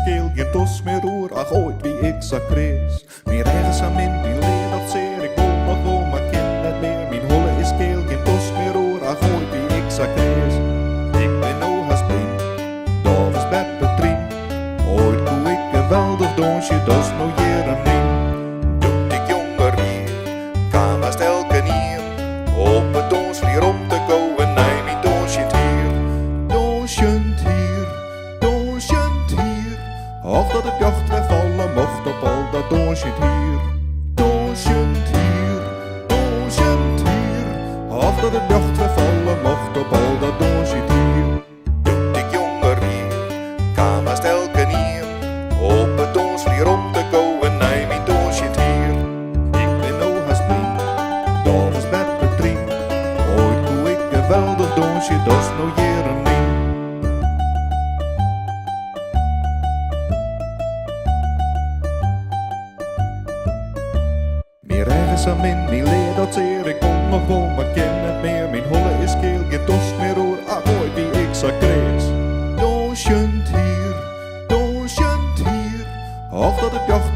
keel, geen tos meer roer, ach ooit wie ik zag krees. Meer ergens aan min, die leer dat zeer, ik wil nog wel, maar kind net meer. Mijn holle is keel, geen tos meer roer, ach ooit wie ik zag krees. Ik ben nou haast blind, dat is Beppe Trien. Ooit koe ik geweldig donsje, dat is nou jaren niet. Toen ik jonger weer, kwam haast elke nier. Op het donsvlier om te komen, nee, mijn donsje hier. Donsje hier, donsje hier. Och dat het jacht wegvallen mocht op al dat donsje hier. Donsje hier, donsje hier. Och dat het jacht wegvallen mocht op al dat donsje hier. Toen ik jonger weer, kwam haast elke nier. Op het donsvlier om te komen, nee, mijn donsje hier. Ik ben nou haast blind, dat is Beppe Trien. Ooit koe ik geweldig donsje, dat is nou jaren niet. Meer ergens aan min, die leer dat zeer, ik kom nog wel, maar ken het meer. Mijn holle is keel, geen tos meer roer, ach ooit wie ik zag krees. Donsje hier, och dat het jacht